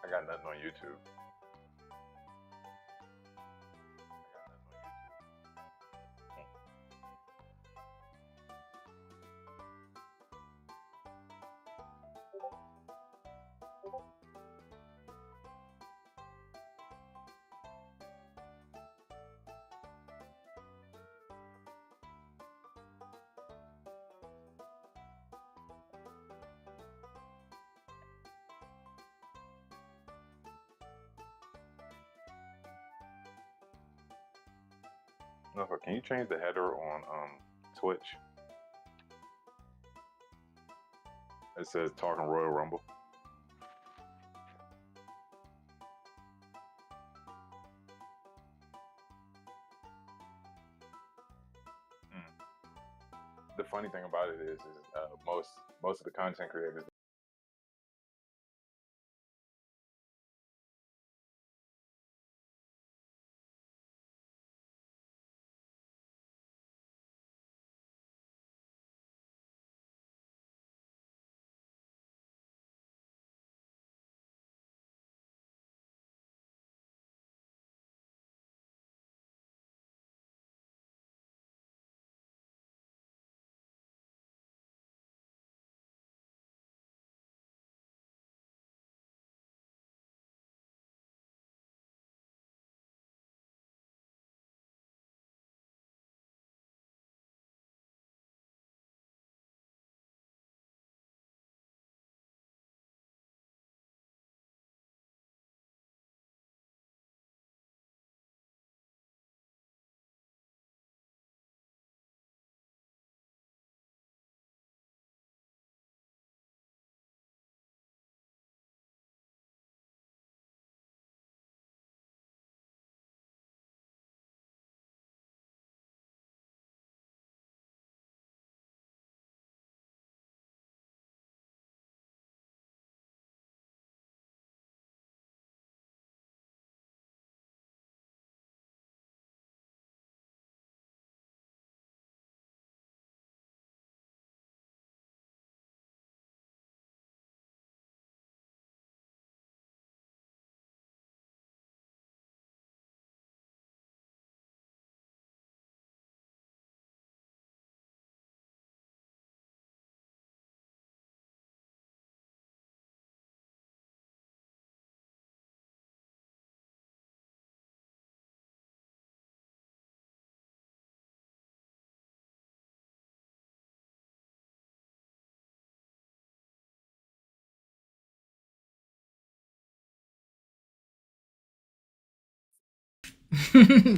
I got nothing on YouTube. No, so can you change the header on Twitch? It says talking Royal Rumble. Mm. The funny thing about it is most of the content creators.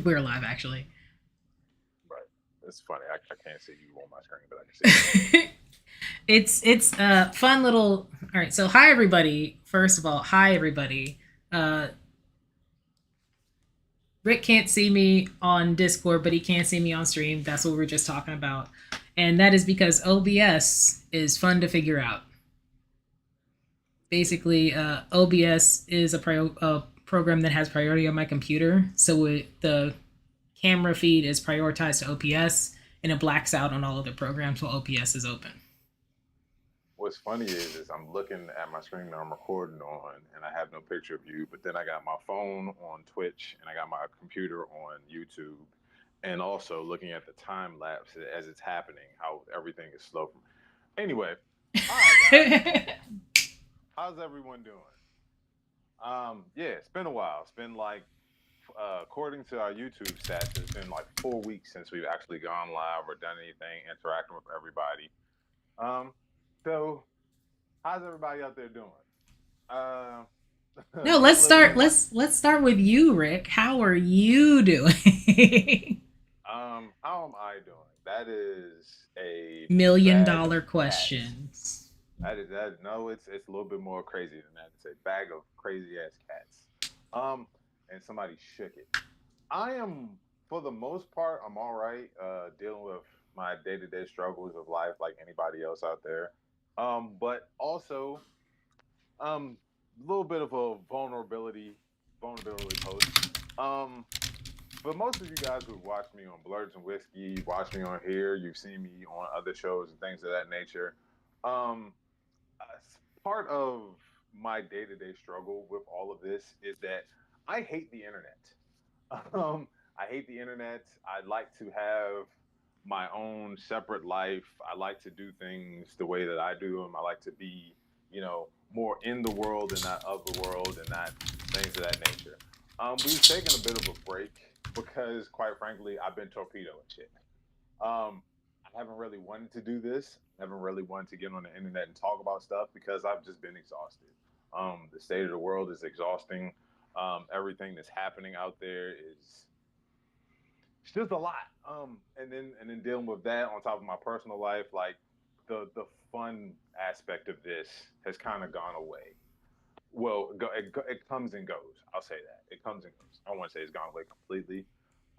We're live, actually. Right. It's funny. I can't see you on my screen, but I can see you. It's a fun little. All right, so hi everybody. First of all, hi everybody. Uh, Rick can't see me on Discord, but he can see me on stream. That's what we were just talking about, and that is because OBS is fun to figure out. Basically, OBS is a program that has priority on my computer, so the camera feed is prioritized to OPS, and it blacks out on all other programs while OPS is open. What's funny is I'm looking at my screen that I'm recording on, and I have no picture of you. But then I got my phone on Twitch, and I got my computer on YouTube, and also looking at the time lapse as it's happening, how everything is slow. Anyway, all right, guys, how's everyone doing? Yeah, it's been a while. It's been like, according to our YouTube stats, it's been like 4 weeks since we've actually gone live or done anything interacting with everybody. Um, so how's everybody out there doing? Uh, No, just let's living start. in life. Let's start with you, Rick. How are you doing? How am I doing? That is a Million bag of dollar cats. questions. That is that. No, it's a little bit more crazy than that. It's a bag of crazy ass cats. And somebody shook it. I am, for the most part, I'm all right. Dealing with my day to day struggles of life like anybody else out there. But also, a little bit of a vulnerability post. Um, for most of you guys who've watched me on Blurs and Whiskey, you've watched me on here, you've seen me on other shows and things of that nature. Um, part of my day-to-day struggle with all of this is that I hate the internet. Um, I hate the internet. I like to have my own separate life. I like to do things the way that I do them. I like to be, more in the world and not of the world and not things of that nature. We've taken a bit of a break because, quite frankly, I've been torpedoing shit. I haven't really wanted to do this. I haven't really wanted to get on the internet and talk about stuff because I've just been exhausted. The state of the world is exhausting. Everything that's happening out there is it's just a lot. And then dealing with that on top of my personal life, like the fun aspect of this has kind of gone away. Well, it comes and goes. I'll say that it comes and goes. I don't want to say it's gone away completely.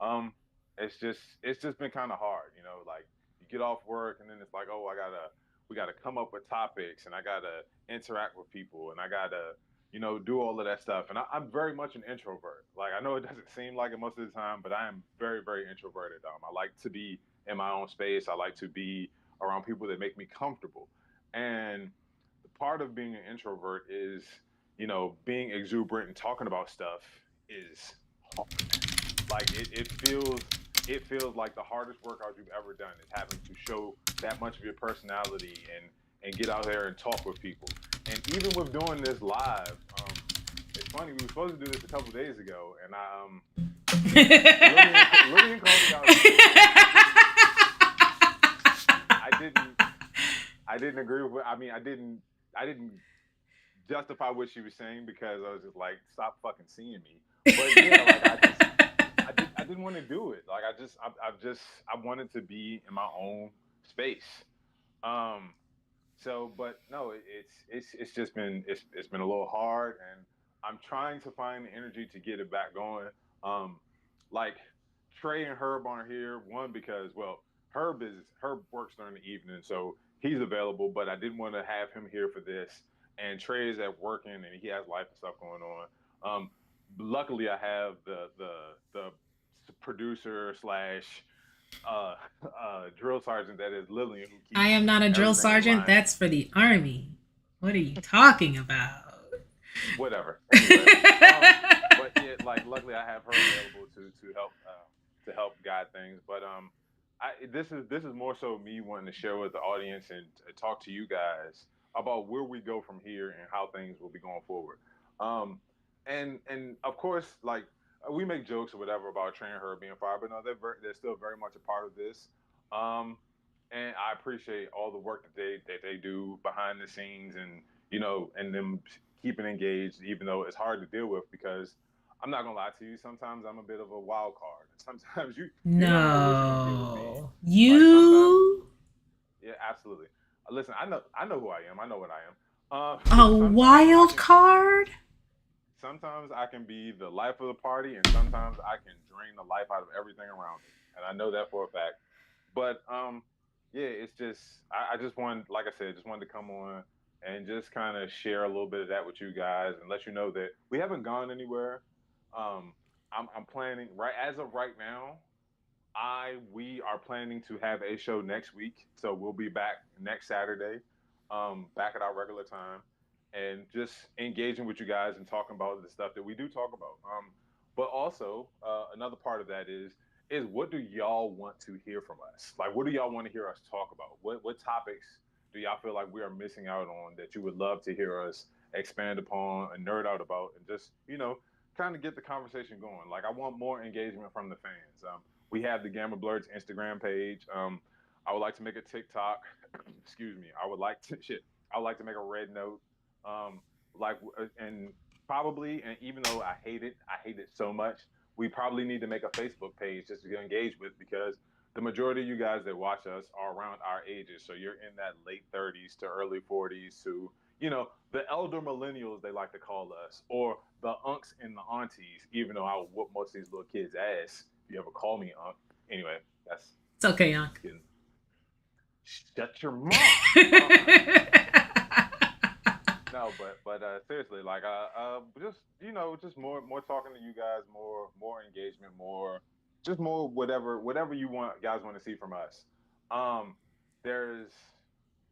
Um, it's just been kind of hard, Like you get off work and then it's like, oh, we gotta come up with topics and I gotta interact with people and I gotta do all of that stuff. And I'm very much an introvert. Like I know it doesn't seem like it most of the time, but I am very very introverted. I like to be in my own space. I like to be around people that make me comfortable. And the part of being an introvert is being exuberant and talking about stuff is hard. Like it feels like the hardest workout you've ever done is having to show that much of your personality and get out there and talk with people. And even with doing this live, it's funny. We were supposed to do this a couple days ago, and Lillian called me out. I didn't. I didn't agree with. I mean, I didn't. I didn't justify what she was saying because I was just like, stop fucking seeing me. But yeah, like I didn't want to do it. Like I wanted to be in my own space. Um, but no, it's just been it's been a little hard, and I'm trying to find the energy to get it back going. Um, like Trey and Herb aren't here. One because Herb works during the evening, so he's available. But I didn't want to have him here for this. And Trey is at working, and he has life and stuff going on. Luckily, I have the producer slash uh, drill sergeant that is Lillian who I keeps am not a drill everything in sergeant. line. That's for the army. What are you talking about? Whatever. Anyway, but yeah, like luckily I have her available to help guide things. But this is more so me wanting to share with the audience and talk to you guys about where we go from here and how things will be going forward. Um, and of course, like we make jokes or whatever about Trey and her being fired, but no, they're still very much a part of this. Um, and I appreciate all the work that they do behind the scenes and and them keeping engaged, even though it's hard to deal with because I'm not gonna lie to you. Sometimes I'm a bit of a wild card. Sometimes you never know what you're gonna get with me. No. Like sometimes, You yeah, absolutely. Listen, I know who I am. I know what I am. a Sometimes I wild can card? sometimes I can be the life of the party, and sometimes I can drain the life out of everything around me, and I know that for a fact. But yeah, it's just I just wanted, like I said, just wanted to come on and just kind of share a little bit of that with you guys and let you know that we haven't gone anywhere. I'm planning right as of right now. I We are planning to have a show next week, so we'll be back next Saturday, back at our regular time, and just engaging with you guys and talking about the stuff that we do talk about. But also another part of that is what do y'all want to hear from us? Like, what do y'all want to hear us talk about? What topics do y'all feel like we are missing out on that you would love to hear us expand upon and nerd out about, and just kind of get the conversation going? Like, I want more engagement from the fans. We have the Gamma Blurts Instagram page. I would like to make a TikTok. Excuse me. I would like to shit. I would like to make a red note. Um, and probably, and even though I hate it so much. We probably need to make a Facebook page just to get engaged with because the majority of you guys that watch us are around our ages. So you're in that late 30s to early 40s to the elder millennials they like to call us, or the unks and the aunties. Even though I will whoop most of these little kids' ass if you ever call me unk. Anyway, that's It's okay, Unc. getting shut your mouth. No, but seriously, like just just more talking to you guys, more engagement, just more whatever you guys want to see from us. Um, there's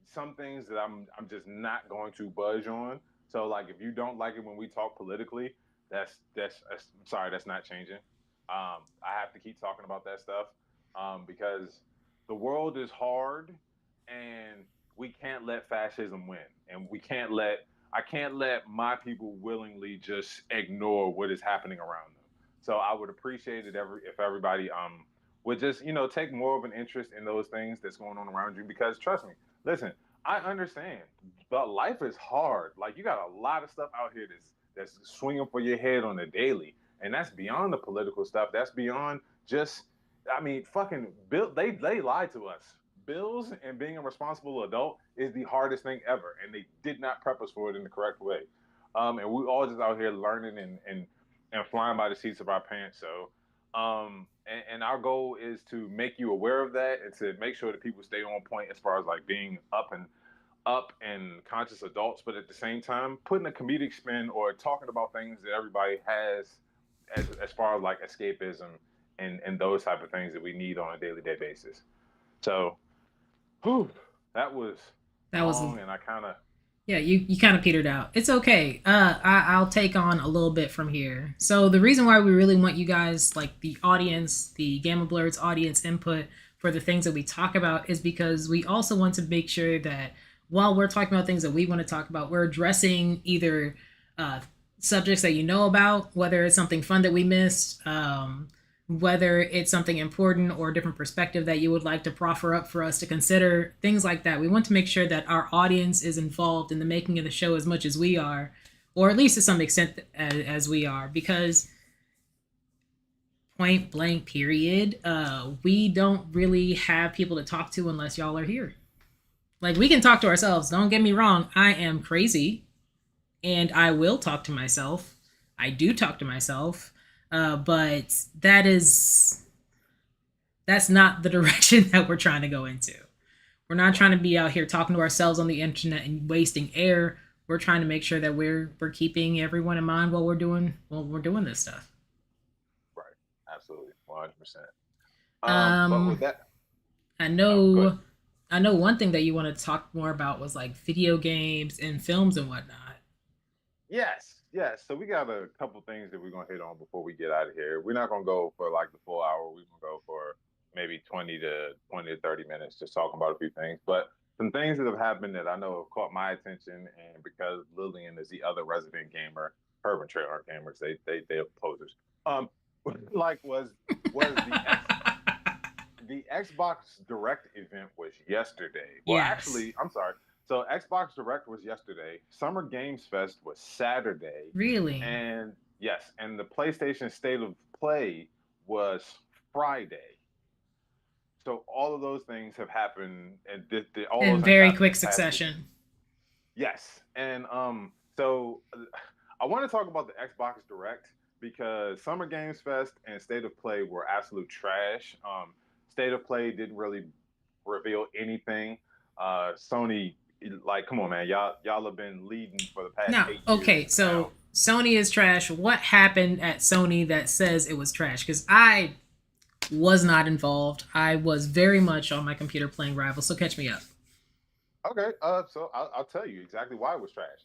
some things that I'm just not going to budge on. So like, if you don't like it when we talk politically, that's I'm sorry, that's not changing. I have to keep talking about that stuff because the world is hard, and we can't let fascism win, and we can't let I can't let my people willingly just ignore what is happening around them. So I would appreciate it if everybody would just take more of an interest in those things that's going on around you, because trust me, listen, I understand, but life is hard. Like, you got a lot of stuff out here that's swinging for your head on a daily, and that's beyond the political stuff. That's beyond just, I mean, fucking Bill. They lied to us. Bills and being a responsible adult is the hardest thing ever, and they did not prep us for it in the correct way. And we all just out here learning and flying by the seats of our pants. So, and our goal is to make you aware of that and to make sure that people stay on point as far as like being up and conscious adults, but at the same time putting a comedic spin or talking about things that everybody has as far as like escapism and those type of things that we need on a daily day basis. So, whew, that was That was long, and I kind of Yeah, you kind of petered out. It's okay. I'll take on a little bit from here. So the reason why we really want you guys, like the audience, the Gamma Blurs audience input for the things that we talk about, is because we also want to make sure that while we're talking about things that we want to talk about, we're addressing either uh, subjects that you know about, whether it's something fun that we missed, whether it's something important or a different perspective that you would like to proffer up for us to consider, things like that. We want to make sure that our audience is involved in the making of the show as much as we are, or at least to some extent as we are, because point blank period, we don't really have people to talk to unless y'all are here. Like, we can talk to ourselves, don't get me wrong, I am crazy and I will talk to myself. I do talk to myself, but that's not the direction that we're trying to go into. We're not trying to be out here talking to ourselves on the internet and wasting air. We're trying to make sure that we're keeping everyone in mind while we're doing this stuff. right, absolutely, 100%. But with Um, that, I oh, good. know, I know one thing that you want to talk more about was like video games and films and whatnot. Yes, yes. So we got a couple things that we're gonna hit on before we get out of here. We're not gonna go for like the full hour. We're gonna go for maybe 20 to 30 minutes, just talking about a few things. But some things that have happened that I know have caught my attention, and because Lillian is the other resident gamer, her and Trey aren't gamers. They are posers. Um, like was the Xbox Direct event was yesterday. Well, Yes, actually, I'm sorry. So Xbox Direct was yesterday. Summer Games Fest was Saturday, really. and yes, and the PlayStation State of Play was Friday. So all of those things have happened, and all those In things very happened in quick the past 2 days. succession. Yes, and so I want to talk about the Xbox Direct because Summer Games Fest and State of Play were absolute trash. State of Play didn't really reveal anything. Sony, like, come on, man, y'all have been leading for the past Now, 8 years okay, now. so Sony is trash. What happened at Sony that says it was trash? Because I was not involved. I was very much on my computer playing Rival, so catch me up. Okay, so I'll tell you exactly why it was trash.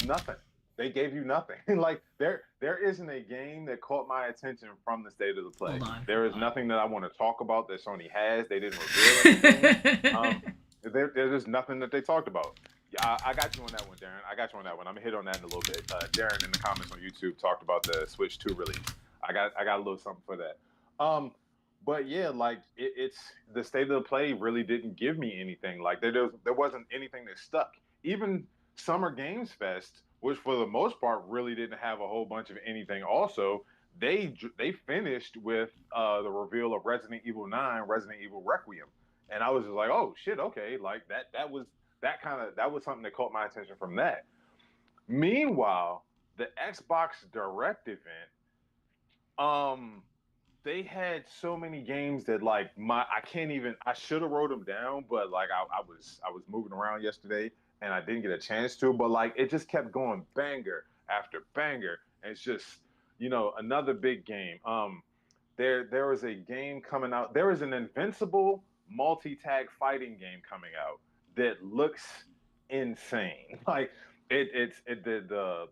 Nothing. They gave you nothing. Like, there isn't a game that caught my attention from the State of the Play. Hold on, There hold is on. nothing that I want to talk about that Sony has. They didn't reveal anything. Um, there's just nothing that they talked about. Yeah, I got you on that one, Darren. I got you on that one. I'm gonna hit on that in a little bit. Darren in the comments on YouTube talked about the Switch 2 release. I got a little something for that. Um, but yeah, like it's the State of the Play really didn't give me anything. Like there wasn't anything that stuck. Even Summer Games Fest, which for the most part really didn't have a whole bunch of anything. Also, they finished with the reveal of Resident Evil 9, Resident Evil Requiem, and I was just like, oh shit, okay, like that was something that caught my attention from that. Meanwhile, the Xbox Direct event, um, they had so many games that like I can't even I should have wrote them down, but like I was moving around yesterday and I didn't get a chance to, but like it just kept going banger after banger. And it's just, another big game. There was a game coming out. There is an Invincible multi-tag fighting game coming out that looks insane. Like,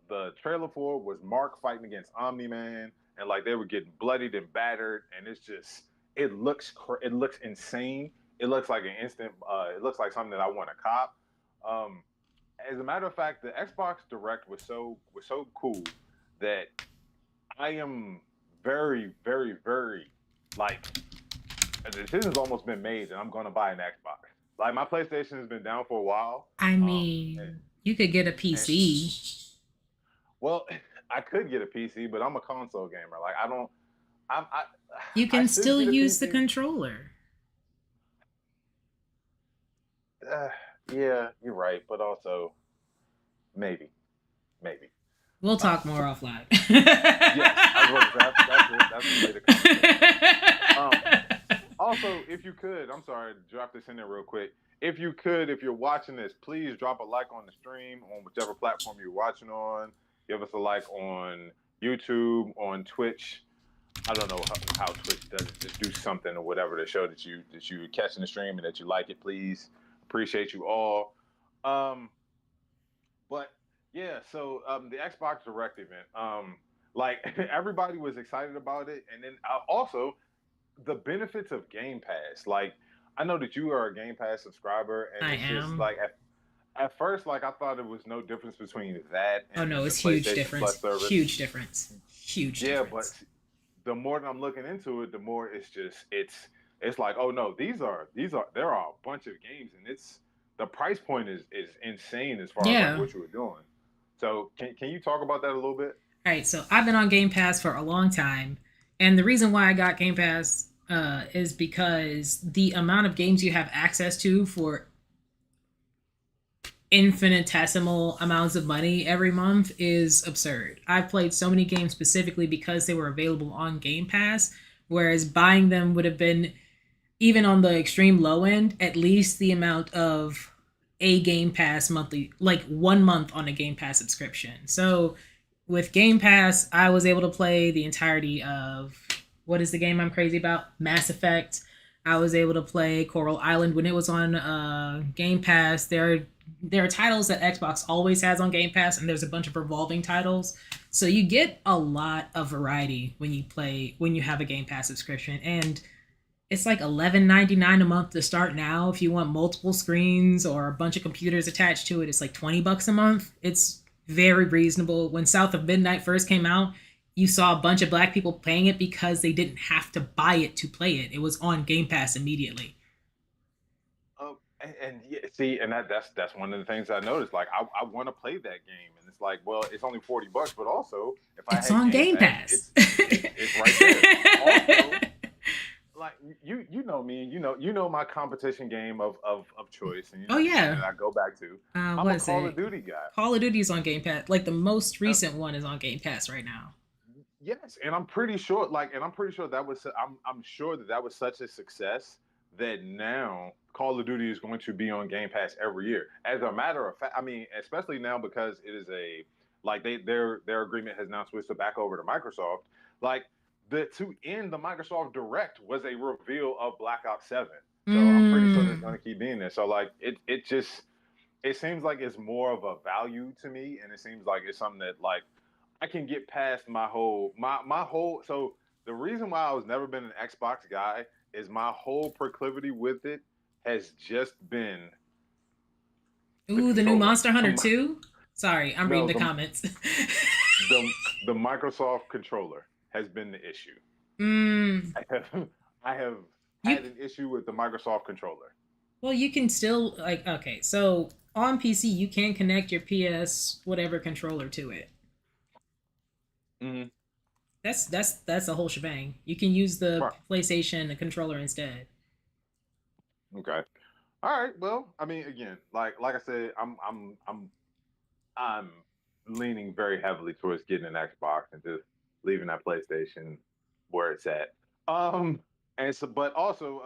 The trailer for it was Mark fighting against Omni Man, and like they were getting bloodied and battered, and it's just it looks insane. It looks like an instant. It looks like something that I want to cop. Um, as a matter of fact, the Xbox Direct was so cool that I am very like a decision's almost been made that I'm going to buy an Xbox. Like my PlayStation has been down for a while. I And, mean, you could get a and PC. well, I could get a PC, but I'm a console gamer. Like I don't, I You I can should still get a use the PC. controller. Uh, yeah, you're right, but also maybe, maybe. We'll Uh, talk more so offline. yes, I was going to say that's a later conversation. Um, Also, if you could, I'm sorry, drop this in there real quick. If you could, if you're watching this, please drop a like on the stream on whichever platform you're watching on. Give us a like on YouTube, on Twitch. I don't know how Twitch does it. Just do something or whatever to show that you catch in the stream and that you like it. Please, appreciate you all. Um, but yeah, so the Xbox Direct event, like everybody was excited about it, and then also the benefits of Game Pass. Like, I know that you are a Game Pass subscriber, and I it's just am. like at first, like I thought there was no difference between that Oh and no, the it's huge PlayStation difference. Plus service. Huge difference. Huge Yeah, but difference. the more that I'm looking into it, the more it's like, oh no, these are there are a bunch of games, and it's the price point is insane as far as like Yeah. what you were doing. So can you talk about that a little bit? All right. So I've been on Game Pass for a long time, and the reason why I got Game Pass is because the amount of games you have access to for infinitesimal amounts of money every month is absurd. I've played so many games specifically because they were available on Game Pass, whereas buying them would have been, even on the extreme low end, at least the amount of a Game Pass monthly, like 1 month on a Game Pass subscription. So with Game Pass, I was able to play the entirety of, what is the game I'm crazy about? Mass Effect. I was able to play Coral Island when it was on Game Pass. There are titles that Xbox always has on Game Pass, and there's a bunch of revolving titles. So you get a lot of variety when you have a Game Pass subscription, and it's like $11.99 a month to start now. If you want multiple screens or a bunch of computers attached to it, it's like $20 a month. It's very reasonable. When South of Midnight first came out, you saw a bunch of black people playing it because they didn't have to buy it to play it. It was on Game Pass immediately. And yeah, see, and that's one of the things I noticed. Like, I want to play that game, and it's like, well, it's only $40, but also if I It's had on Game Game Pass, Pass. it's right there. Also, like you know me, you know my competition game of choice, and you Oh know the one yeah. that I go back to. I'm What a is Call of it? Duty guy. Call of Duty is on Game Pass. Like the most Uh, recent one is on Game Pass right now. Yes, and I'm pretty sure I'm sure that that was such a success that now Call of Duty is going to be on Game Pass every year. As a matter of fact, I mean, especially now because it is a like their agreement has now switched to back over to Microsoft. Like the to end the Microsoft Direct was a reveal of Black Ops 7. So I'm pretty sure that's going Mm. to keep being there. So like it just it seems like it's more of a value to me, and it seems like it's something that like I can get past my whole. So the reason why I was never been an Xbox guy is my whole proclivity with it has just been the Ooh, the new controller. Monster Hunter 2? Sorry, I'm reading No, the comments. the Microsoft controller has been the issue. mm. I have I have You had an issue with the Microsoft controller. Well, you can still, like, okay, so on PC you can connect your PS whatever controller to it. Mm-hmm. That's the whole shebang. You can use the Right. PlayStation controller instead. Okay. All right. Well, I mean, again, like I said, I'm leaning very heavily towards getting an Xbox and just leaving that PlayStation where it's at. Um, and so, but also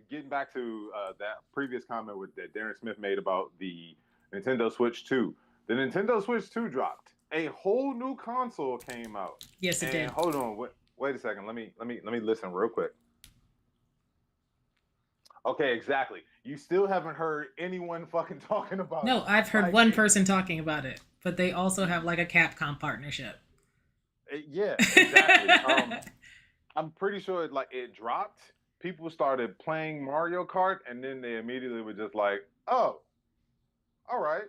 getting back to that previous comment with that Darren Smith made about the Nintendo Switch 2. The Nintendo Switch 2 dropped. A whole new console came out. Yes, it And did. hold on, wait a second. Let me listen real quick. Okay, exactly. You still haven't heard anyone fucking talking about No, it. I've heard Like, one person talking about it, but they also have like a Capcom partnership. yeah, exactly. I'm pretty sure like it dropped. People started playing Mario Kart, and then they immediately were just like, "Oh, all right."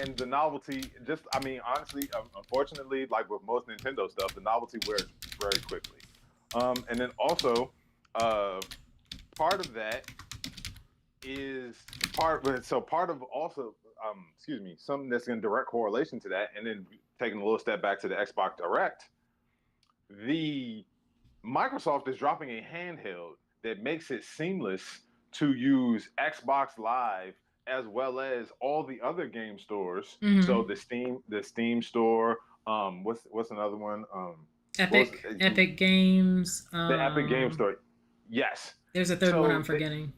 And the novelty, just I mean, honestly, unfortunately, like with most Nintendo stuff, the novelty wears very quickly. And then also, uh, part of that is part of also excuse me, something that's in direct correlation to that, and then taking a little step back to the Xbox Direct, the Microsoft is dropping a handheld that makes it seamless to use Xbox Live as well as all the other game stores. So Hmm. the Steam store, what's another one? What was Epic Games. the Epic Game Store? Yes. There's a third one I'm So they, forgetting.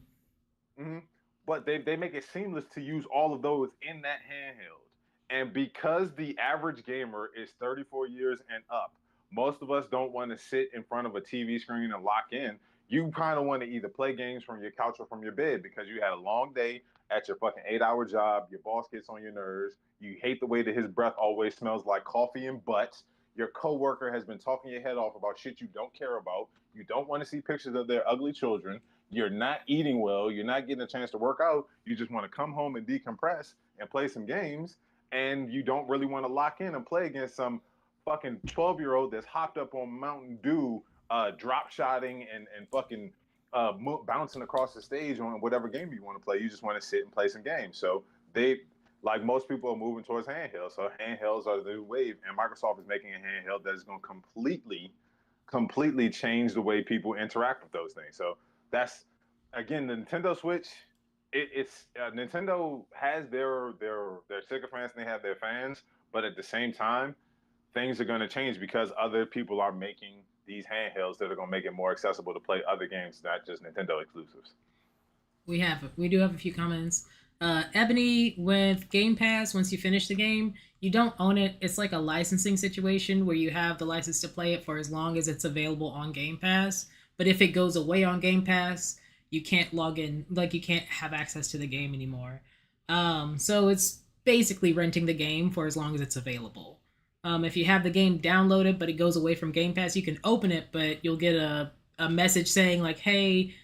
mhm. But they make it seamless to use all of those in that handheld. And because the average gamer is 34 years and up, most of us don't want to sit in front of a TV screen and lock in. You kind of want to either play games from your couch or from your bed because you had a long day at your fucking 8 hour job. Your boss gets on your nerves. You hate the way that his breath always smells like coffee and butt. Your coworker has been talking your head off about shit you don't care about. You don't want to see pictures of their ugly children. You're not eating well, you're not getting a chance to work out, you just want to come home and decompress and play some games, and you don't really want to lock in and play against some fucking 12-year-old that's hopped up on Mountain Dew, drop shotting and fucking bouncing across the stage on whatever game you want to play. You just want to sit and play some games. So they, like most people, are moving towards handhelds. So handhelds are the new wave, and Microsoft is making a handheld that is going to completely change the way people interact with those things. So that's again the Nintendo Switch. It's Nintendo has their sycophants and they have their fans, but at the same time, things are going to change because other people are making these handhelds that are going to make it more accessible to play other games, not just Nintendo exclusives. We do have a few comments. Ebony, with Game Pass, once you finish the game, you don't own it. It's like a licensing situation where you have the license to play it for as long as it's available on Game Pass. But if it goes away on Game Pass, you can't log in, like you can't have access to the game anymore. So it's basically renting the game for as long as it's available. If you have the game downloaded but it goes away from Game Pass, you can open it, but you'll get a message saying like, "Hey,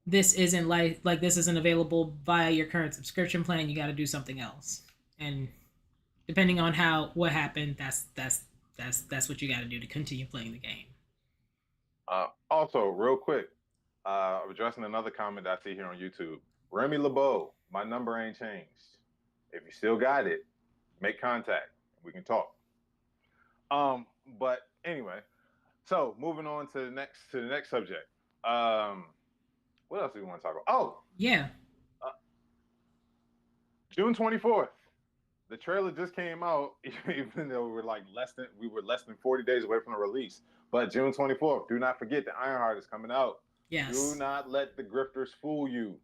this isn't like this isn't available via your current subscription plan. You got to do something else." And depending on how what happened, that's what you got to do to continue playing the game. Also, real quick, I'm addressing another comment I see here on YouTube. Remy LeBeau, my number ain't changed. If you still got it, make contact. We can talk. But anyway, so moving on to the next subject. What else do we want to talk about? Oh, Yeah. uh, June 24th. The trailer just came out, even though we were less than 40 days away from the release. But June 24th, do not forget that Ironheart is coming out. Do Yes. not let the grifters fool you.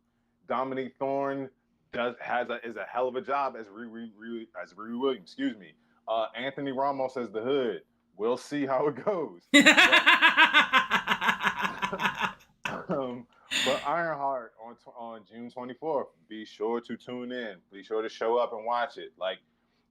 Dominique Thorne is a hell of a job as Riri Williams. Excuse me. Anthony Ramos as the Hood. We'll see how it goes. Um, but Ironheart on June 24th. Be sure to tune in. Be sure to show up and watch it. Like,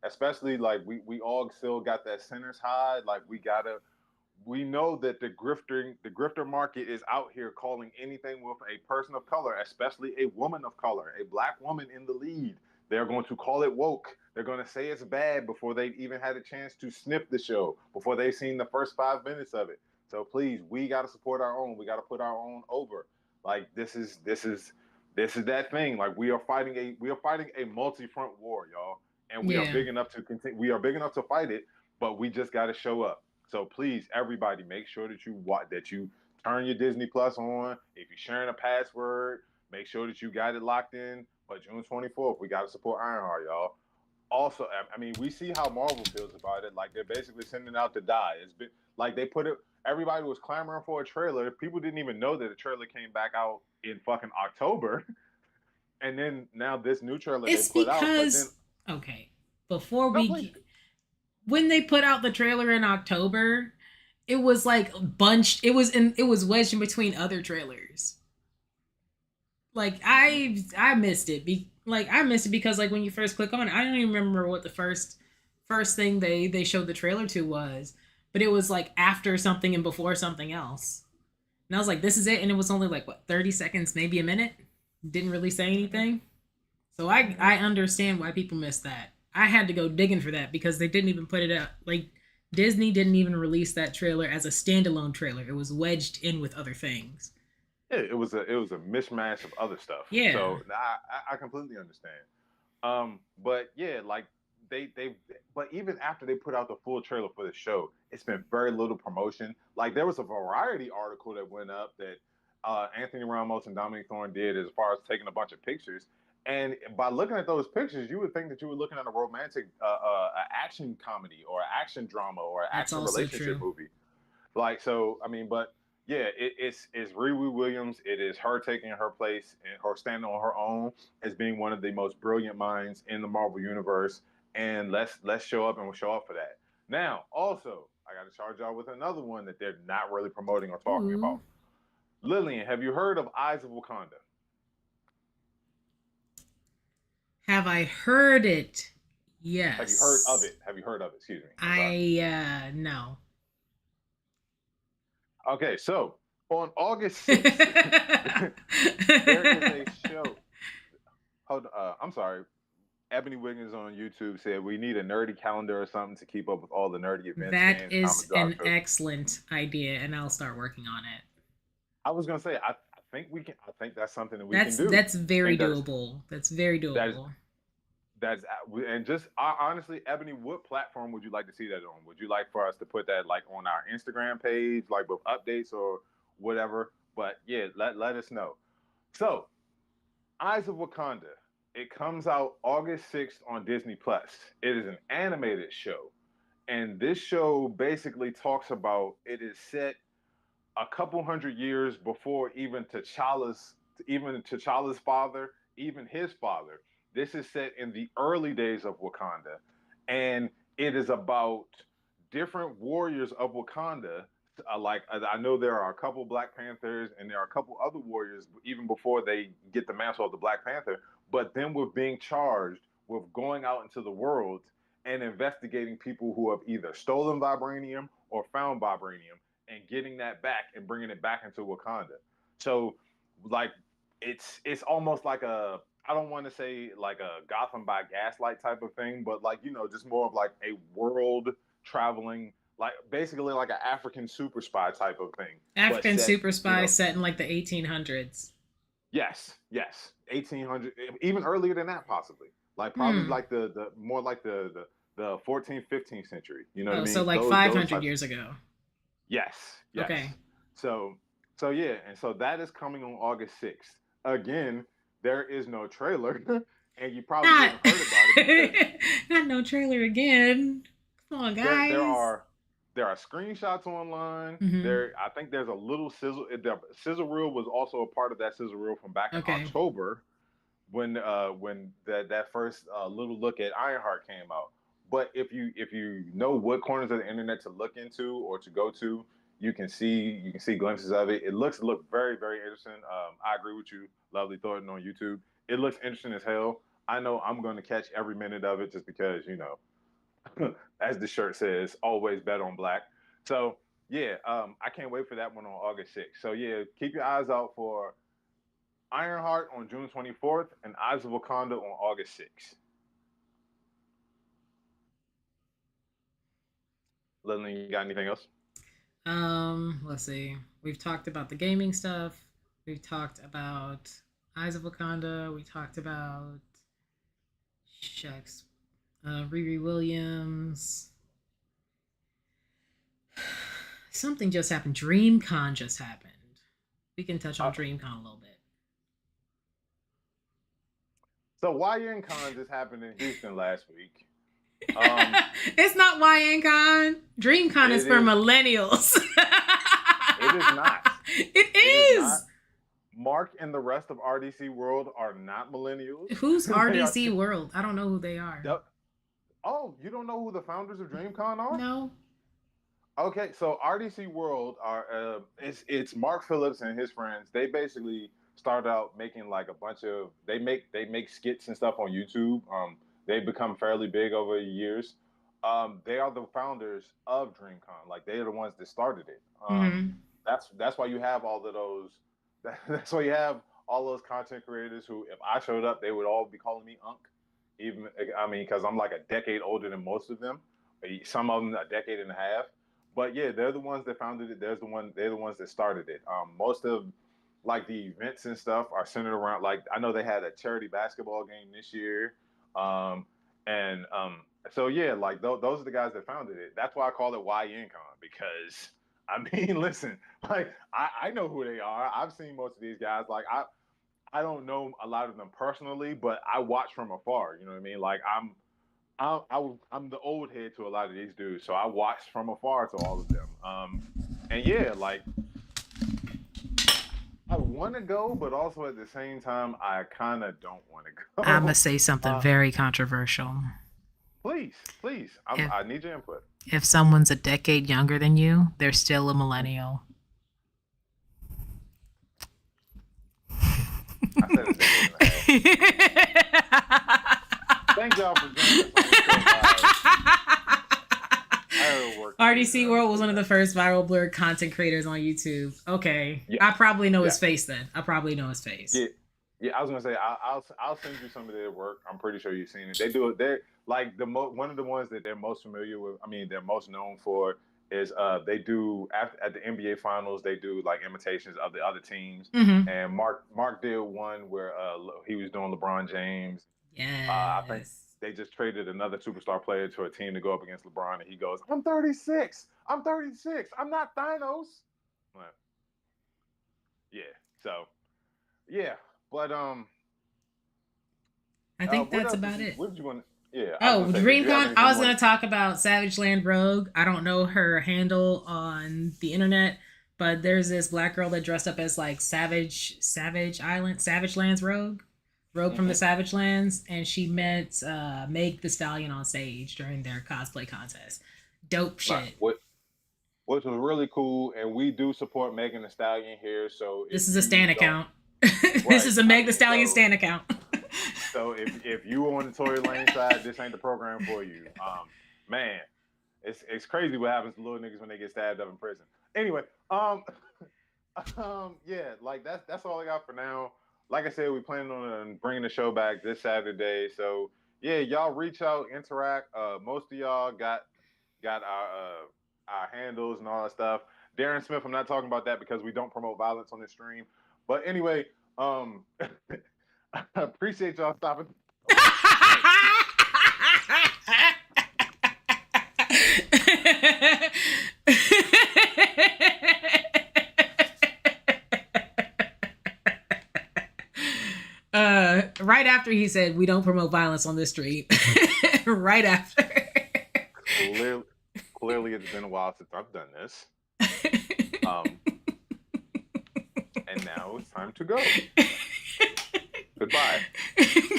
especially like we all still got that sinner's high. Like we know that the grifter market is out here calling anything with a person of color, especially a woman of color, a black woman in the lead. They're going to call it woke. They're going to say it's bad before they've even had a chance to sniff the show, before they've seen the first 5 minutes of it. So please, we got to support our own. We got to put our own over. Like this is that thing. Like we are fighting a multi-front war, y'all, and we are Yeah. big enough to continue. We are big enough to fight it, but we just got to show up. So please, everybody, make sure that you turn your Disney Plus on. If you're sharing a password, make sure that you got it locked in. But June 24th, we got to support Ironheart, y'all. Also, I mean, we see how Marvel feels about it. Like they're basically sending out to die. It's been like they put it. Everybody was clamoring for a trailer. People didn't even know that the trailer came back out in fucking October, and then now this new trailer they It's put out. But then because okay, before no, please. when they put out the trailer in October, it was like bunched. It was wedged in between other trailers. Like Hmm. I missed it. I missed it because like when you first click on it, I don't even remember what the first thing they showed the trailer to was, but it was like after something and before something else. And I was like, this is it, and it was only like what 30 seconds, maybe a minute. Didn't really say Hmm. anything. So I Hmm. I understand why people missed that. I had to go digging for that because they didn't even put it out. Like Disney didn't even release that trailer as a standalone trailer. It was wedged in with other things. Yeah, it was a mishmash of other stuff. Yeah, So I completely understand. But yeah, like they but even after they put out the full trailer for the show, it's been very little promotion. Like there was a Variety article that went up that Anthony Ramos and Dominique Thorne did as far as taking a bunch of pictures. And by looking at those pictures, you would think that you were looking at a romantic, action comedy or action drama or that's action also relationship true. movie. Like so, I mean, but yeah, it's Riri Williams. It is her taking her place and her standing on her own as being one of the most brilliant minds in the Marvel universe. And let's show up and we'll show up for that. Now, also, I got to charge y'all with another one that they're not really promoting or talking Ooh, about. Lillian, have you heard of Eyes of Wakanda? have I heard it? Have you heard of Yes. it? Have you heard of it? Excuse me. I'm sorry. I no. Okay, so on August 6th, there is a show. Hold, I'm sorry. Ebony Wiggins on YouTube said we need a nerdy calendar or something to keep up with all the nerdy events, That games, is comics, dog an shows. excellent idea, and I'll start working on it. I was gonna say I think we can. I think that's something that we can That's do. that's I very think that's doable. That's very that is doable. that's and just honestly, Ebony, what platform would you like to see that on? Would you like for us to put that like on our Instagram page, like with updates or whatever? But yeah, let us know. So, Eyes of Wakanda. It comes out August 6th on Disney Plus. It is an animated show. And this show basically talks about it is set a couple hundred years before even T'Challa's father, even his father. This is set in the early days of Wakanda, and it is about different warriors of Wakanda. Like I know there are a couple Black Panthers and there are a couple other warriors even before they get the mantle of the Black Panther, but then with being charged with going out into the world and investigating people who have either stolen vibranium or found vibranium and getting that back and bringing it back into Wakanda. So, like, it's almost like a I don't want to say like a Gotham by Gaslight type of thing, but like just more of like a world traveling, like basically like an African super spy type of thing, but African set super spy set in like the 1800s. yes 1800 even earlier than that possibly like probably Hmm. like the more like the 14th 15th century. You know what I Oh, so mean? like Those 500 types of years ago. Yes, Okay. yes. So, so yeah, and so that is coming on August 6th. Again, there is no trailer, and you probably Not wouldn't have heard about it because not no trailer again. Come on, there there guys. are there are screenshots online. Hmm. There, I think there's a little sizzle. The sizzle reel was also a part of that sizzle reel from back in Okay. October when that first little look at Ironheart came out. But if you know what corners of the internet to look into or to go to, you can see glimpses of it. It look very very interesting. I agree with you, Lovely Thornton on YouTube. It looks interesting as hell. I know I'm going to catch every minute of it just because as the shirt says, always bet on black. So yeah, I can't wait for that one on August 6th. So yeah, keep your eyes out for Ironheart on June 24th and Eyes of Wakanda on August 6th. Lillian, you got anything else? Let's see. We've talked about the gaming stuff. We've talked about Eyes of Wakanda. We talked about shucks. Riri Williams. Something just happened. DreamCon just happened. We can touch on Uh, DreamCon a little bit. so YN just happened in Houston last week. Um, It's not YNCon. DreamCon is it for is. millennials. It is not. It It is is. not. Mark and the rest of RDC World are not millennials. Who's They are. RDC World? I don't know who they are. Oh, you don't know who the founders of DreamCon are? No. Okay, so RDC World are it's Mark Phillips and his friends. They basically started out making like a bunch of they make skits and stuff on YouTube. They've become fairly big over the years. They are the founders of DreamCon. Like they are the ones that started it. Mm-hmm. That's why you have all of those. That's why you have all those content creators who, if I showed up, they would all be calling me Unc. Even I mean, because I'm like a decade older than most of them. Some of them a decade and a half. But yeah, they're the ones that founded it. They're the ones that started it. Most of like the events and stuff are centered around, like I know they had a charity basketball game this year. Um, and so yeah, like those are the guys that founded it. That's why I call it YNCon, because I mean, listen, like I know who they are. I've seen most of these guys. Like I don't know a lot of them personally, but I watch from afar. You know what I mean? Like I'm the old head to a lot of these dudes, so I watched from afar to all of them. And yeah, like I want to go, but also at the same time, I kind of don't want to I'm gonna go. say something Uh, very controversial. please, please, If I need your input. if someone's a decade younger than you, they're still a millennial. I said a decade and a half. Thank y'all for joining us on the show, guys. I had to work RDC World was one of the first viral blur content creators on YouTube. Okay, Yeah, I probably know yeah, his face then. I probably know his face. yeah. Yeah, I was gonna say I'll send you some of their work. I'm pretty sure you've seen it. They do it. They're like one of the ones that they're most familiar with. I mean, they're most known for is they do at the NBA Finals. They do like imitations of the other teams. Mm-hmm. And Mark did one where he was doing LeBron James. I think Yes. they just traded another superstar player to a team to go up against LeBron, and he goes, "I'm 36. I'm 36. I'm not Thanos." But, yeah. So yeah, but I think what that's else about it. what did you want? Yeah, I was Oh, gonna say, did you have DreamCon. I anything you was want? gonna talk about Savage Land Rogue. I don't know her handle on the internet, but there's this black girl that dressed up as like Savage Island, Savage Lands Rogue, Rogue from the Mm-hmm. Savage Lands, and she met Meg the Stallion on stage during their cosplay contest. Dope Right. shit. Which was really cool, and we do support Megan Thee Stallion here. So if This is a you Stan don't, account. This right? is a I Meg the mean, Stallion Stan account. so if you on the Tory Lane side, this ain't the program for you. Man, it's crazy what happens to little niggas when they get stabbed up in prison. Anyway, yeah, like that's all I got for now. Like I said, we plan on bringing the show back this Saturday. So yeah, y'all reach out, interact. Most of y'all got our handles and all that stuff. Darren Smith, I'm not talking about that because we don't promote violence on this stream. But anyway, I appreciate y'all stopping. Oh, Right after he said we don't promote violence on this street. Right after. clearly, clearly, it's been a while since I've done this. Um, and now it's time to go. Goodbye.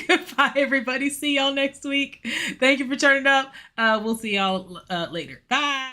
Goodbye, everybody. See y'all next week. Thank you for turning up. We'll see y'all later. Bye.